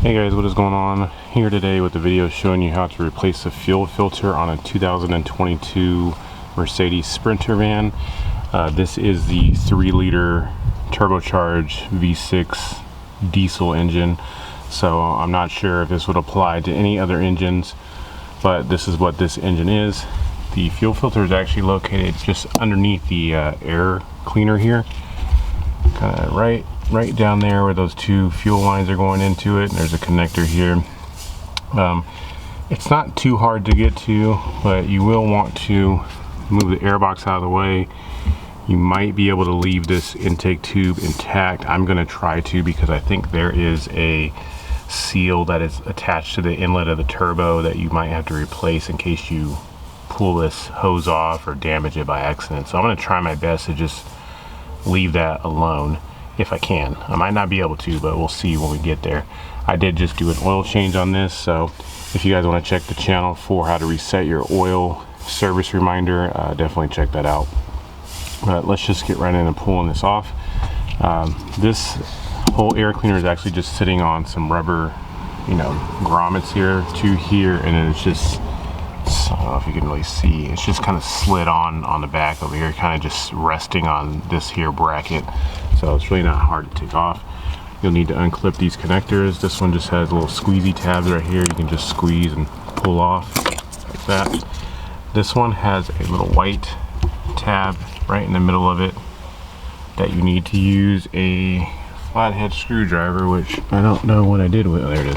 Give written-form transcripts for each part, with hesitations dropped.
Hey guys, what is going on? Here today with the video showing you how to replace the fuel filter on a 2022 Mercedes Sprinter van. This is the 3-liter turbocharged V6 diesel engine, so I'm not sure if this would apply to any other engines, but this is what this engine is. The fuel filter is actually located just underneath the air cleaner here, kind of right down there where those two fuel lines are going into it. And there's a connector here. It's not too hard to get to, but you will want to move the air box out of the way. You might be able to leave this intake tube intact. I'm going to try to, because I think there is a seal that is attached to the inlet of the turbo that you might have to replace in case you pull this hose off or damage it by accident. So I'm going to try my best to just leave that alone if I can. I might not be able to, but we'll see when we get there. I did just do an oil change on this, so if you guys want to check the channel for how to reset your oil service reminder, definitely check that out. But let's just get right in and pulling this off. This whole air cleaner is actually just sitting on some rubber, grommets here, two here, and then it's just, I don't know if you can really see, it's just kind of slid on the back over here, kind of just resting on this here bracket. So it's really not hard to take off. You'll need to unclip these connectors. This one just has little squeezy tabs right here. You can just squeeze and pull off like that. This one has a little white tab right in the middle of it that you need to use a flathead screwdriver, which I don't know what I did with. Oh, there it is.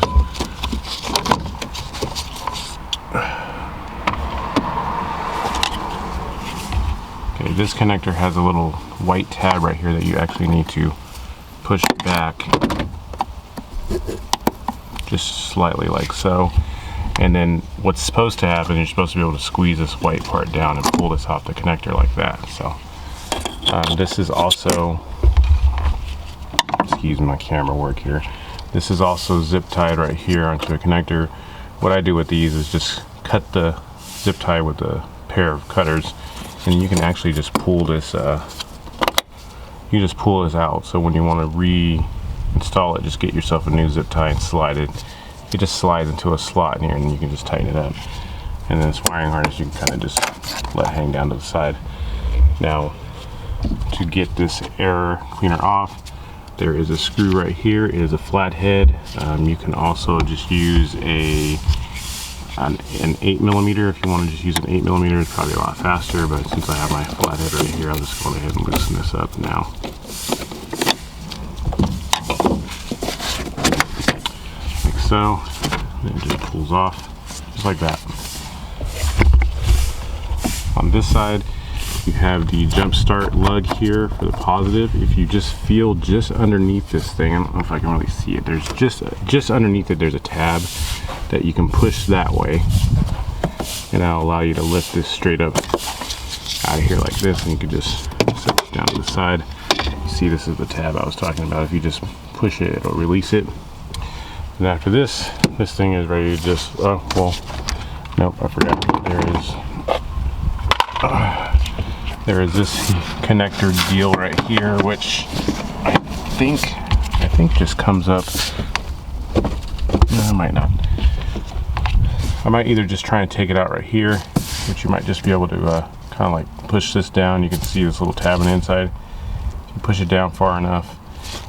Okay, this connector has a little white tab right here that you actually need to push back just slightly, like so. And then what's supposed to happen, you're supposed to be able to squeeze this white part down and pull this off the connector like that. So this is also, excuse my camera work here, this is also zip tied right here onto a connector. What I do with these is just cut the zip tie with a pair of cutters, and you can actually just pull this you just pull this out. So when you want to reinstall it, just get yourself a new zip tie and slide it. It just slides into a slot in here, and you can just tighten it up. And then this wiring harness you can kind of just let hang down to the side. Now, to get this air cleaner off, there is a screw right here. It is a flathead. You can also just use an 8mm. If you want to just use an 8mm, it's probably a lot faster, but since I have my flathead right here, I'll just go ahead and loosen this up now. Like so. And it just pulls off, just like that. On this side, you have the jump start lug here for the positive. If you just feel just underneath this thing, I don't know if I can really see it, there's just underneath it, there's a tab that you can push that way, and that'll allow you to lift this straight up out of here like this, and you can just set it down to the side. You see, this is the tab I was talking about. If you just push it, it'll release it. And after this thing is ready to just, oh, well, nope, I forgot. There is this connector deal right here, which I think just comes up. No, it might not. I might either just try and take it out right here, which you might just be able to kind of like push this down. You can see this little tab on the inside. If you push it down far enough,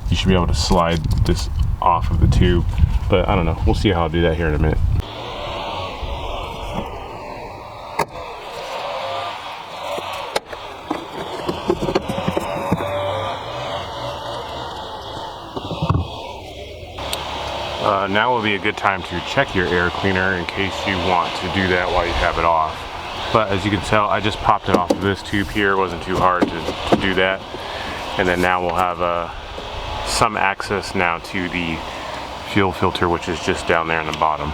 you should be able to slide this off of the tube. But I don't know. We'll see how I'll do that here in a minute. Now will be a good time to check your air cleaner in case you want to do that while you have it off. But as you can tell, I just popped it off of this tube here. It wasn't too hard to do that. And then now we'll have some access now to the fuel filter, which is just down there in the bottom.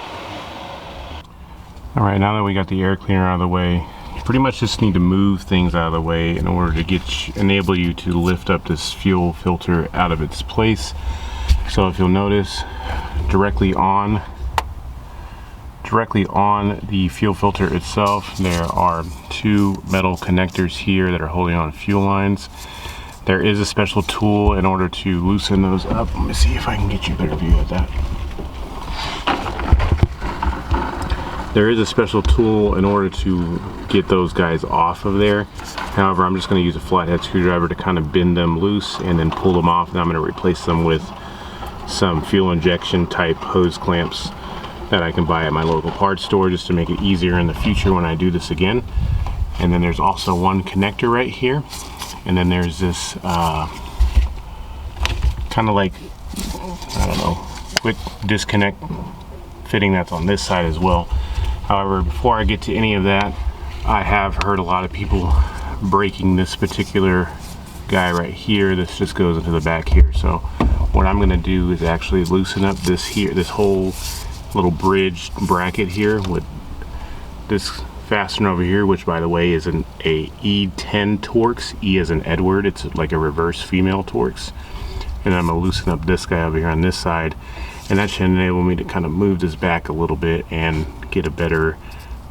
All right, now that we got the air cleaner out of the way, you pretty much just need to move things out of the way in order to enable you to lift up this fuel filter out of its place. So if you'll notice, directly on the fuel filter itself, there are two metal connectors here that are holding on fuel lines. There is a special tool in order to loosen those up. Let me see if I can get you a better view of that. There is a special tool in order to get those guys off of there. However, I'm just going to use a flathead screwdriver to kind of bend them loose and then pull them off, and I'm going to replace them with some fuel injection type hose clamps that I can buy at my local parts store just to make it easier in the future when I do this again. And then there's also one connector right here, and then there's this kind of like, I don't know, quick disconnect fitting that's on this side as well. However, before I get to any of that, I have heard a lot of people breaking this particular guy right here. This just goes into the back here. So what I'm going to do is actually loosen up this here, this whole little bridge bracket here with this fastener over here, which by the way is a E10 Torx. E as in Edward. It's like a reverse female Torx. And I'm going to loosen up this guy over here on this side, and that should enable me to kind of move this back a little bit and get a better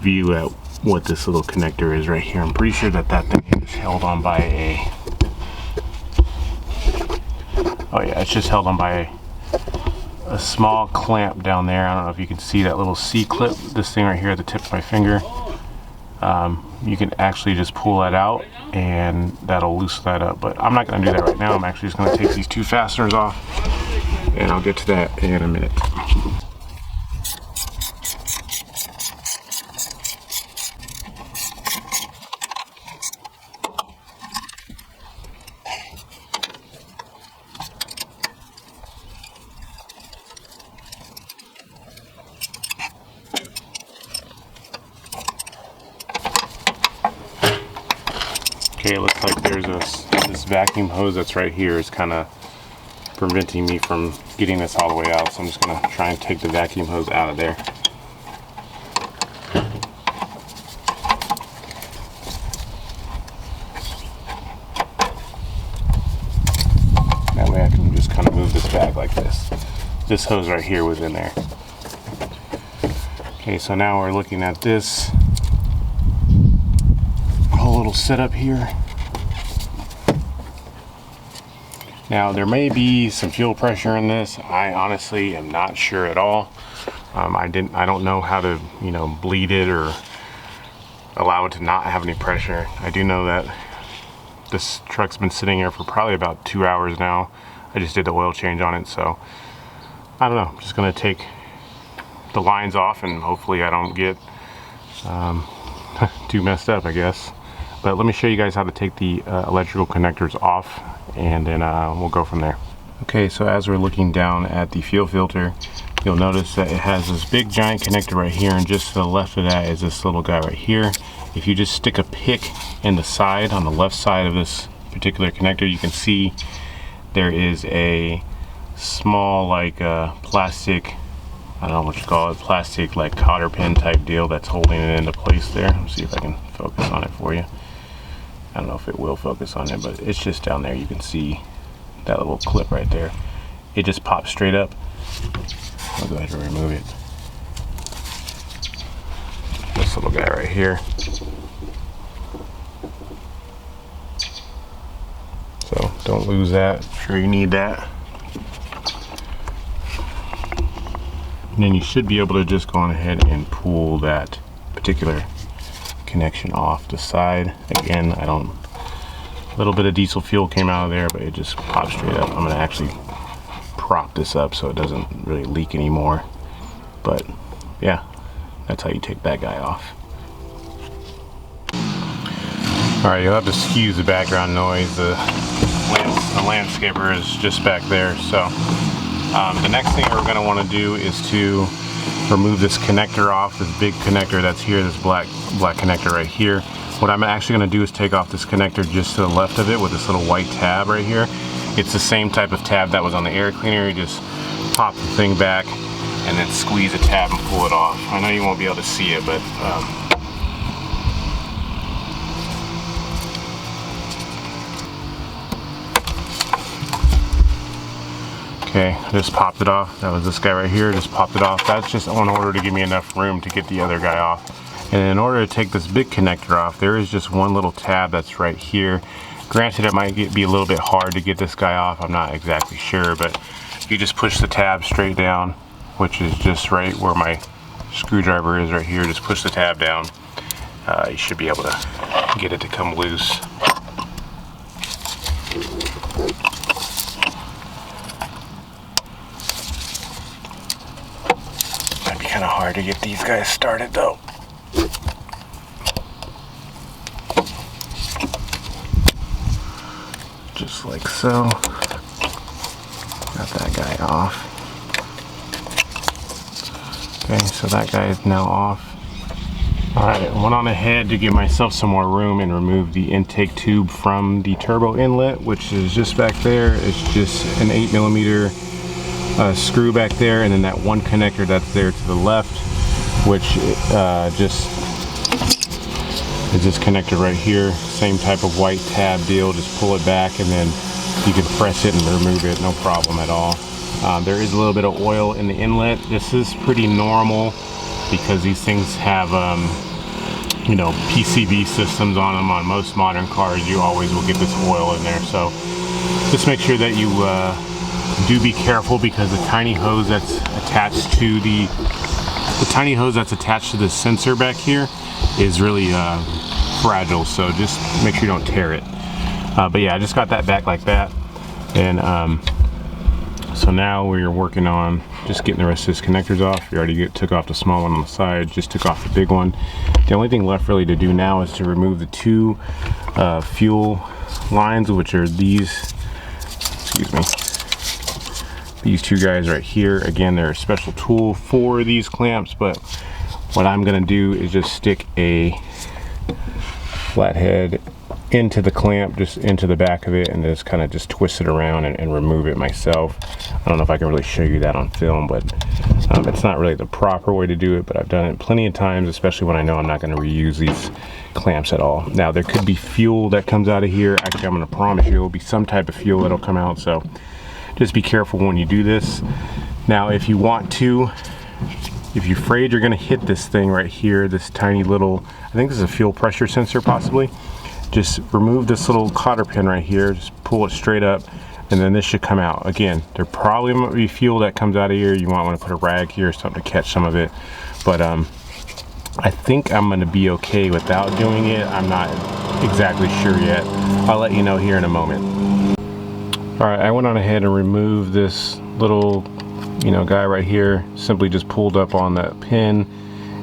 view at what this little connector is right here. I'm pretty sure that that thing is held on by a, oh yeah, it's just held on by a small clamp down there. I don't know if you can see that little C-clip, this thing right here at the tip of my finger. You can actually just pull that out and that'll loosen that up, but I'm not going to do that right now. I'm actually just going to take these two fasteners off, and I'll get to that in a minute. Okay, it looks like there's this vacuum hose that's right here is kind of preventing me from getting this all the way out, so I'm just going to try and take the vacuum hose out of there. That way I can just kind of move this back like this. This hose right here was in there. Okay, so now we're looking at this whole little setup here. Now there may be some fuel pressure in this. I honestly am not sure at all. I don't know how to, you know, bleed it or allow it to not have any pressure. I do know that this truck's been sitting here for probably about 2 hours now. I just did the oil change on it, so I don't know. I'm just gonna take the lines off and hopefully I don't get too messed up, I guess. But let me show you guys how to take the electrical connectors off, and then we'll go from there. Okay, so as we're looking down at the fuel filter, you'll notice that it has this big giant connector right here, and just to the left of that is this little guy right here. If you just stick a pick in the side, on the left side of this particular connector, you can see there is a small like plastic, I don't know what you call it, plastic like cotter pin type deal that's holding it into place there. Let's see if I can focus on it for you. I don't know if it will focus on it, but it's just down there. You can see that little clip right there. It just pops straight up. I'll go ahead and remove it. This little guy right here. So don't lose that. I'm sure you need that. And then you should be able to just go on ahead and pull that particular connection off the side. Again, a little bit of diesel fuel came out of there, but it just popped straight up. I'm going to actually prop this up so it doesn't really leak anymore. But yeah, that's how you take that guy off. Alright, you'll have to excuse the background noise. The landscaper is just back there. So the next thing we're going to want to do is to remove this connector off, this big connector that's here, this black connector right here. What I'm actually going to do is take off this connector just to the left of it with this little white tab right here. It's the same type of tab that was on the air cleaner. You just pop the thing back and then squeeze the tab and pull it off. I know you won't be able to see it, but okay, I just popped it off. That was this guy right here, just popped it off. That's just in order to give me enough room to get the other guy off. And in order to take this big connector off, there is just one little tab that's right here. Granted, it might be a little bit hard to get this guy off. I'm not exactly sure, but you just push the tab straight down, which is just right where my screwdriver is right here. Just push the tab down. You should be able to get it to come loose. Might be kind of hard to get these guys started though. Just like so. Got that guy off. Okay, so that guy is now off. Alright, went on ahead to give myself some more room and remove the intake tube from the turbo inlet, which is just back there. It's just an 8mm screw back there, and then that one connector that's there to the left, which just is just connected right here. Same type of white tab deal. Just pull it back and then you can press it and remove it, no problem at all. There is a little bit of oil in the inlet. This is pretty normal because these things have you know, PCV systems on them. On most modern cars, you always will get this oil in there, so just make sure that you do be careful, because the tiny hose that's attached to the sensor back here is really fragile, so just make sure you don't tear it. But yeah, I just got that back like that, and so now we're working on just getting the rest of these connectors off. We already took off the small one on the side, just took off the big one. The only thing left really to do now is to remove the two fuel lines, which are these, excuse me, these two guys right here. Again, they're a special tool for these clamps, but what I'm gonna do is just stick a flathead into the clamp, just into the back of it, and just kind of just twist it around and remove it myself. I don't know if I can really show you that on film, but it's not really the proper way to do it, but I've done it plenty of times, especially when I know I'm not going to reuse these clamps at all. Now, there could be fuel that comes out of here. Actually, I'm going to promise you it'll be some type of fuel that'll come out, so just be careful when you do this. Now, if you want to, if you're afraid you're going to hit this thing right here, this tiny little, I think this is a fuel pressure sensor possibly, just remove this little cotter pin right here, just pull it straight up, and then this should come out. Again, there probably might be fuel that comes out of here. You might want to put a rag here or something to catch some of it, but I think I'm going to be okay without doing it. I'm not exactly sure yet. I'll let you know here in a moment. All right, I went on ahead and removed this little, you know, guy right here. Simply just pulled up on that pin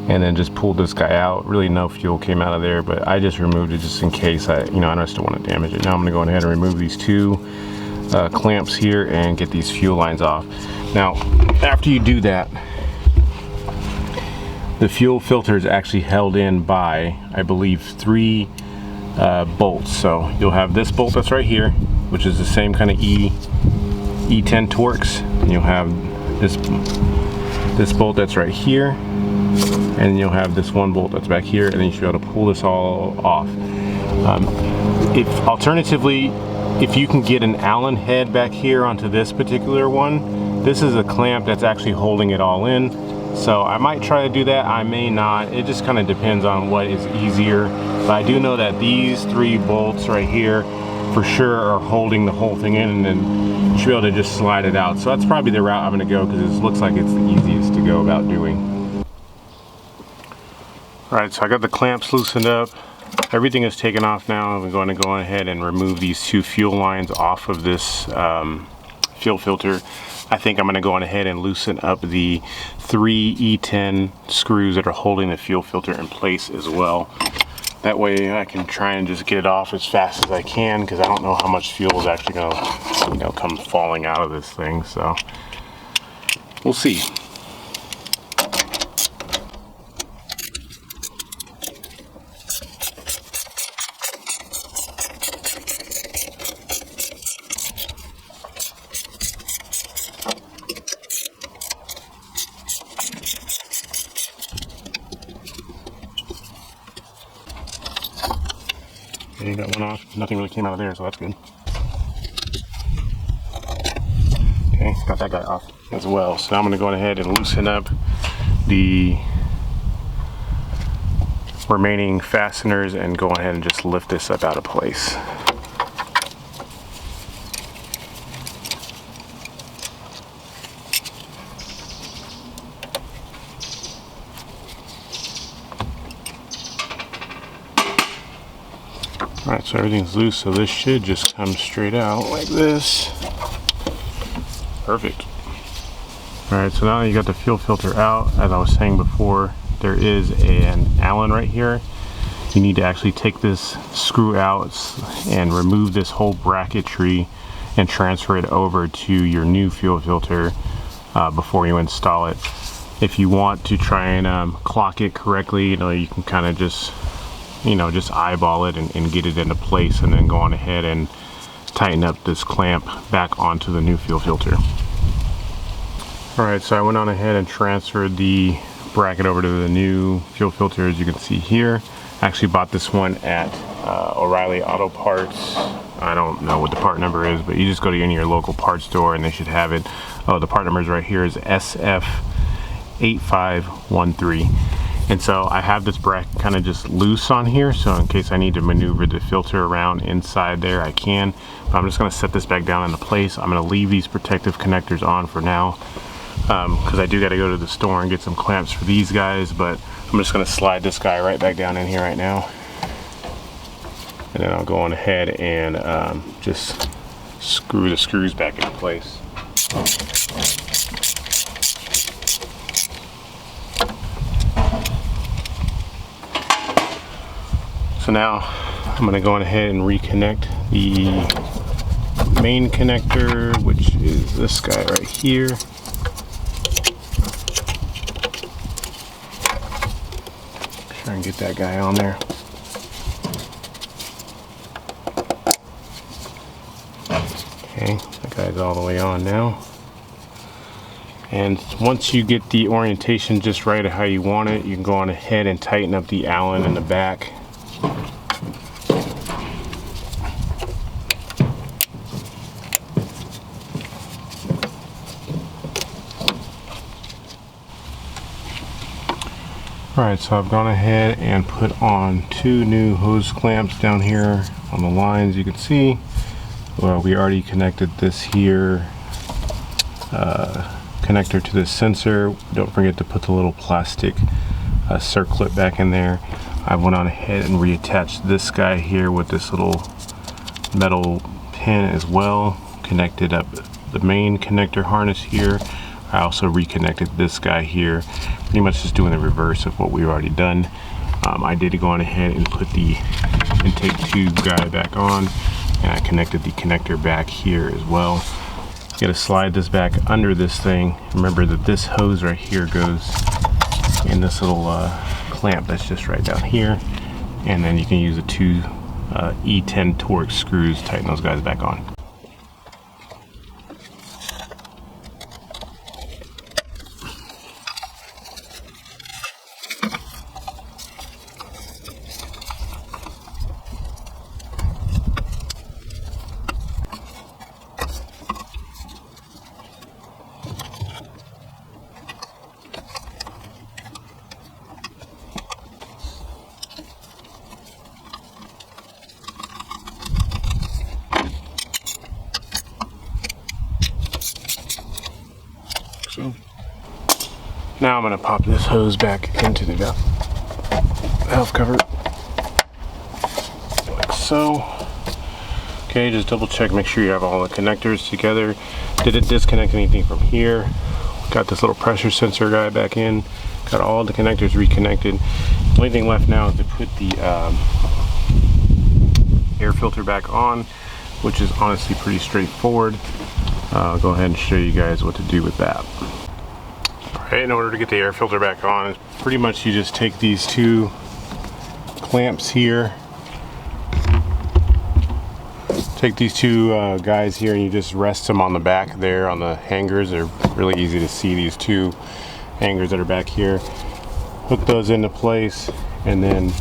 and then just pulled this guy out. Really no fuel came out of there, but I just removed it just in case I just don't want to damage it. Now I'm gonna go ahead and remove these two clamps here and get these fuel lines off. Now, after you do that, the fuel filter is actually held in by, I believe, 3 bolts. So you'll have this bolt that's right here, which is the same kind of E10 Torx, and you'll have this bolt that's right here, and you'll have this one bolt that's back here, and then you should be able to pull this all off. Alternatively, if you can get an Allen head back here onto this particular one, this is a clamp that's actually holding it all in. So I might try to do that, I may not. It just kind of depends on what is easier. But I do know that these 3 bolts right here for sure are holding the whole thing in, and then you should be able to just slide it out. So that's probably the route I'm gonna go, because it looks like it's the easiest to go about doing. All right, so I got the clamps loosened up. Everything is taken off now. I'm going to go ahead and remove these 2 fuel lines off of this fuel filter. I think I'm going to go on ahead and loosen up the 3 E10 screws that are holding the fuel filter in place as well. That way I can try and just get it off as fast as I can, because I don't know how much fuel is actually going to, come falling out of this thing. So we'll see. You got one off. Nothing really came out of there, so that's good. Okay, got that guy off as well. So now I'm going to go ahead and loosen up the remaining fasteners and go ahead and just lift this up out of place. so everything's loose, so this should just come straight out like this. Perfect. Alright, so now you got the fuel filter out. As I was saying before, there is an Allen right here. You need to actually take this screw out and remove this whole bracketry and transfer it over to your new fuel filter before you install it. If you want to try and clock it correctly, you can kind of just eyeball it and get it into place, and then go on ahead and tighten up this clamp back onto the new fuel filter. Alright, so I went on ahead and transferred the bracket over to the new fuel filter, as you can see here. I actually bought this one at O'Reilly Auto Parts. I don't know what the part number is, but you just go to any of your local parts store and they should have it. Oh, the part number is right here, is SF8513. And so I have this bracket kind of just loose on here, so in case I need to maneuver the filter around inside there, I can. But I'm just going to set this back down into place. I'm going to leave these protective connectors on for now, because I do got to go to the store and get some clamps for these guys. But I'm just going to slide this guy right back down in here right now, and then I'll go on ahead and just screw the screws back into place. So now I'm going to go on ahead and reconnect the main connector, which is this guy right here. Try and get that guy on there. Okay, that guy's all the way on now. And once you get the orientation just right of how you want it, you can go on ahead and tighten up the Allen in the back. Alright, so I've gone ahead and put on 2 new hose clamps down here on the lines. You can see, well, we already connected this here connector to this sensor. Don't forget to put the little plastic circlip back in there. I went on ahead and reattached this guy here with this little metal pin as well. Connected up the main connector harness here. I also reconnected this guy here, pretty much just doing the reverse of what we've already done. I did go on ahead and put the intake tube guy back on, and I connected the connector back here as well. You gotta slide this back under this thing. Remember that this hose right here goes in this little clamp that's just right down here, and then you can use the 2 E10 Torx screws to tighten those guys back on. So now I'm going to pop this hose back into the valve cover, like so. Okay, just double check, make sure you have all the connectors together. Did it disconnect anything from here? Got this little pressure sensor guy back in. Got all the connectors reconnected. The only thing left now is to put the air filter back on, which is honestly pretty straightforward. I'll go ahead and show you guys what to do with that. Alright, in order to get the air filter back on, pretty much you just take these 2 clamps here, take these 2 guys here, and you just rest them on the back there on the hangers. They're really easy to see, these 2 hangers that are back here. Hook those into place, and then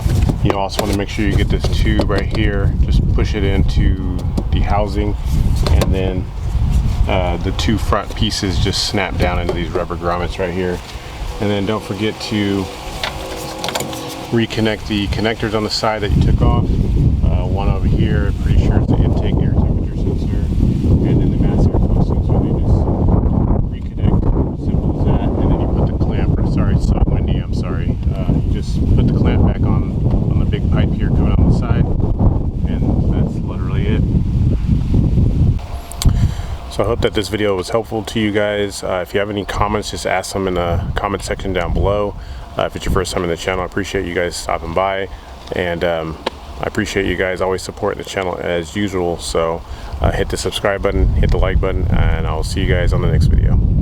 you also want to make sure you get this tube right here, just push it into the housing, and then the 2 front pieces just snap down into these rubber grommets right here. And then don't forget to reconnect the connectors on the side that you took off. One over here, pretty sure it's the intake air temperature sensor, and then the mass air flow sensor. They just reconnect, simple as that. And then you put the clamp, sorry, it's so windy, I'm sorry. You just put the clamp back on the big pipe here coming on the side, and So I hope that this video was helpful to you guys. If you have any comments, just ask them in the comment section down below. If it's your first time in the channel, I appreciate you guys stopping by, and I appreciate you guys always supporting the channel as usual. So hit the subscribe button, hit the like button, and I'll see you guys on the next video.